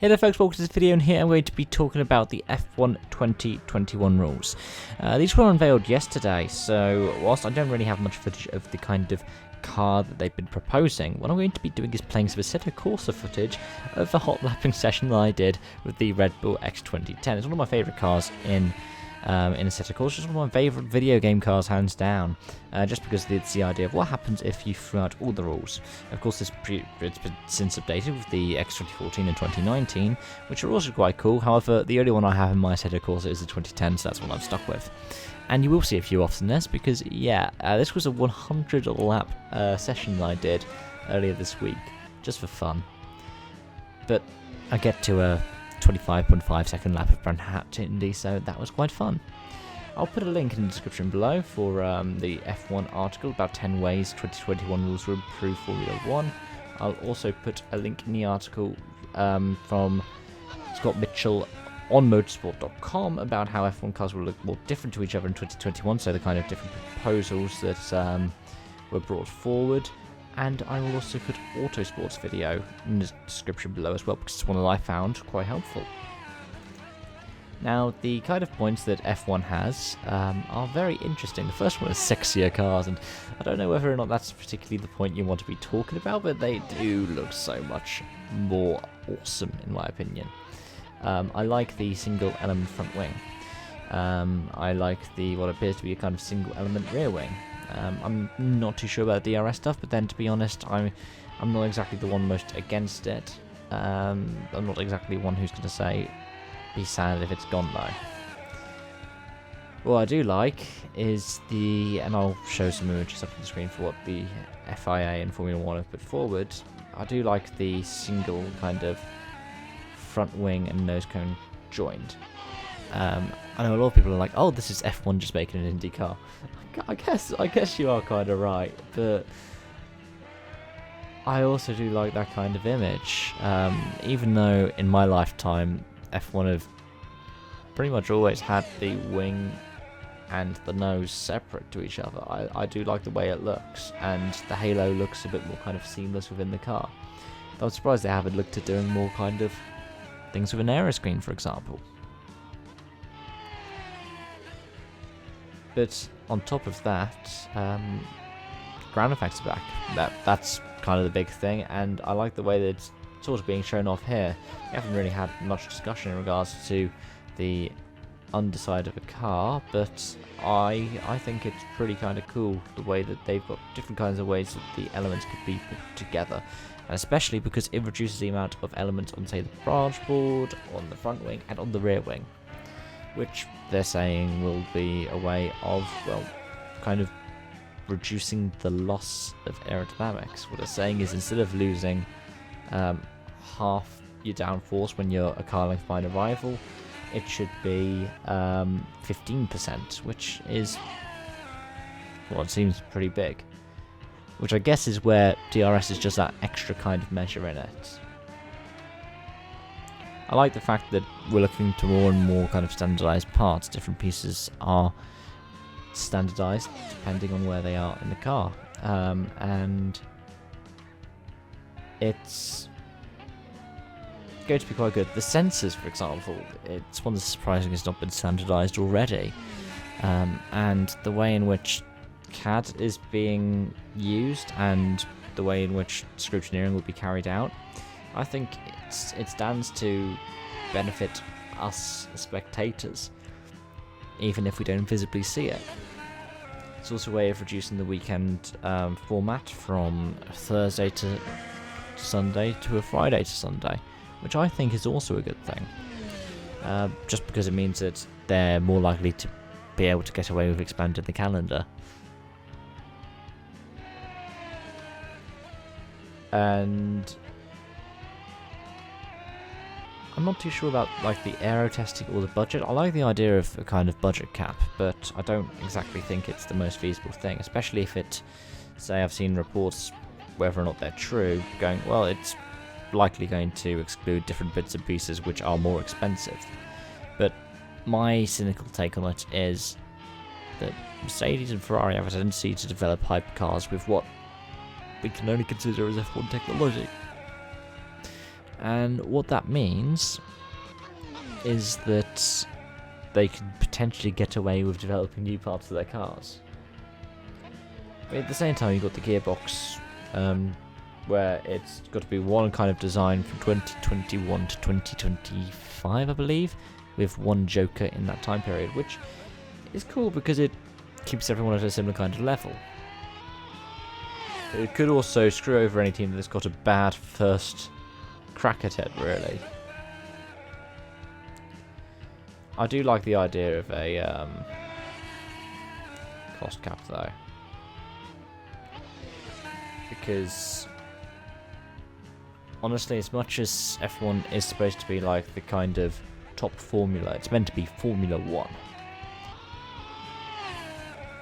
Hey there folks, welcome to this video, and here I'm going to be talking about the F1 2021 rules. These were unveiled yesterday, so whilst I don't really have much footage of the kind of car that they've been proposing, what I'm going to be doing is playing some Assetto Corsa footage of the hot lapping session that I did with the Red Bull X2010. It's one of my favourite cars in Assetto Corsa. It's one of my favourite video game cars, hands down, just because it's the idea of what happens if you throw out all the rules. Of course, it's been since updated with the X2014 and 2019, which are also quite cool. However, the only one I have in my Assetto Corsa is the 2010, so that's what I'm stuck with. And you will see a few offs in this, because yeah, this was a 100 lap session that I did earlier this week, just for fun. But I get to a 25.5 second lap of Brandhat Indy, so that was quite fun. I'll put a link in the description below for the F1 article about 10 ways 2021 rules will improve Formula 1. I'll also put a link in the article from Scott Mitchell on motorsport.com about how F1 cars will look more different to each other in 2021, so the kind of different proposals that were brought forward. And I will also put Autosport's video in the description below as well, because it's one that I found quite helpful. Now, the kind of points that F1 has are very interesting. The first one is sexier cars, and I don't know whether or not that's particularly the point you want to be talking about, but they do look so much more awesome, in my opinion. I like the single element front wing. I like the what appears to be a kind of single element rear wing. I'm not too sure about the DRS stuff, but then to be honest, I'm not exactly the one most against it. I'm not exactly one who's going to say be sad if it's gone though. What I do like is and I'll show some images up on the screen for what the FIA and Formula 1 have put forward. I do like the single kind of front wing and nose cone joined. I know a lot of people are like, oh, this is F1 just making an Indy car. I guess you are kind of right, but I also do like that kind of image. Even though in my lifetime F1 have pretty much always had the wing and the nose separate to each other, I do like the way it looks, and the halo looks a bit more kind of seamless within the car. But I'm surprised they haven't looked at doing more kind of things with an aero screen, for example. But on top of that, ground effects are back. That's kind of the big thing, and I like the way that it's sort of being shown off here. We haven't really had much discussion in regards to the underside of a car, but I think it's pretty kind of cool the way that they've got different kinds of ways that the elements could be put together, and especially because it reduces the amount of elements on, say, the branch board, on the front wing, and on the rear wing, which they're saying will be a way of, well, kind of reducing the loss of aerodynamics. What they're saying is, instead of losing half your downforce when you're a car length behind a rival, it should be 15%, which is, well, it seems pretty big. Which I guess is where DRS is just that extra kind of measure in it. I like the fact that we're looking to more and more kind of standardized parts. Different pieces are standardized depending on where they are in the car, and it's going to be quite good. The sensors, for example, it's one that's surprising it's not been standardized already, and the way in which CAD is being used and the way in which scrutineering will be carried out, I think it stands to benefit us as spectators, even if we don't visibly see it. It's also a way of reducing the weekend format from a Thursday to Sunday to a Friday to Sunday, which I think is also a good thing, just because it means that they're more likely to be able to get away with expanding the calendar. And I'm not too sure about like the aero testing or the budget. I like the idea of a kind of budget cap, but I don't exactly think it's the most feasible thing, especially if it, say, I've seen reports, whether or not they're true, going, well, it's likely going to exclude different bits and pieces which are more expensive. But my cynical take on it is that Mercedes and Ferrari have a tendency to develop hypercars with what we can only consider as F1 technology. And what that means is that they could potentially get away with developing new parts of their cars. But at the same time, you've got the gearbox, where it's got to be one kind of design from 2021 to 2025, I believe, with one Joker in that time period, which is cool because it keeps everyone at a similar kind of level. It could also screw over any team that's got a bad first crack at it, really. I do like the idea of a cost cap, though, because honestly, as much as F1 is supposed to be like the kind of top formula, it's meant to be Formula 1.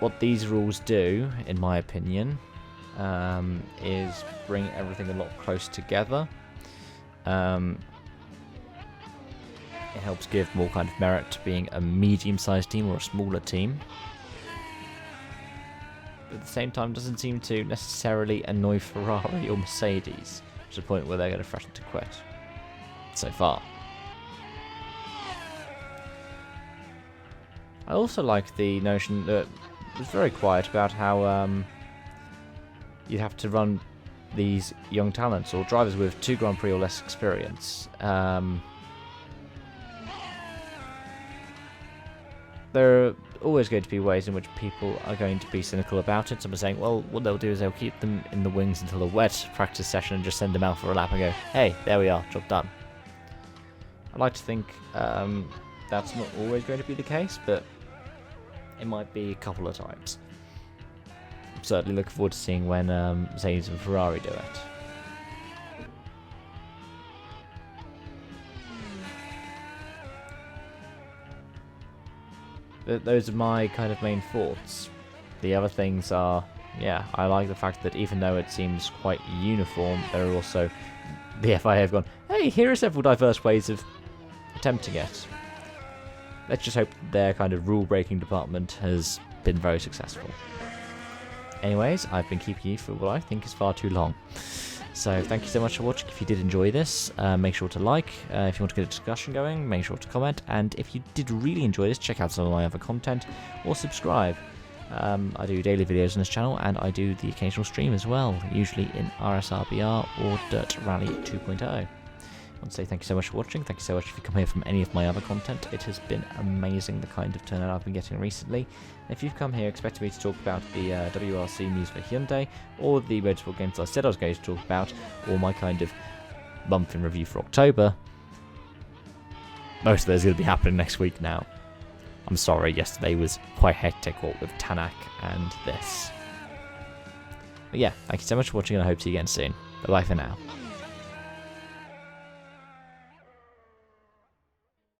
What these rules do, in my opinion, is bring everything a lot closer together. It helps give more kind of merit to being a medium-sized team or a smaller team. But at the same time, doesn't seem to necessarily annoy Ferrari or Mercedes to the point where they're going to threaten to quit. So far. I also like the notion that it was very quiet about how you'd have to run these young talents or drivers with 2 Grand Prix or less experience. There are always going to be ways in which people are going to be cynical about it. Some are saying, well, what they'll do is they'll keep them in the wings until a wet practice session and just send them out for a lap and go, hey, there we are, job done. I like to think that's not always going to be the case, but it might be a couple of times. I'm certainly looking forward to seeing when Mercedes and Ferrari do it. Those are my kind of main thoughts. The other things are, yeah, I like the fact that even though it seems quite uniform, there are also, the FIA have gone, hey, here are several diverse ways of attempting it. Let's just hope their kind of rule-breaking department has been very successful. Anyways, I've been keeping you for what I think is far too long. So thank you so much for watching. If you did enjoy this, make sure to like. If you want to get a discussion going, make sure to comment. And if you did really enjoy this, check out some of my other content or subscribe. I do daily videos on this channel, and I do the occasional stream as well, usually in RSRBR or Dirt Rally 2.0. I want to say thank you so much for watching. Thank you so much if you come here from any of my other content. It has been amazing, the kind of turnout I've been getting recently. And if you've come here expecting me to talk about the WRC news for Hyundai, or the motorsport games I said I was going to talk about, or my kind of month in review for October, most of those are going to be happening next week now. I'm sorry, yesterday was quite hectic, what with Tanak and this. But yeah, thank you so much for watching, and I hope to see you again soon. Bye bye for now.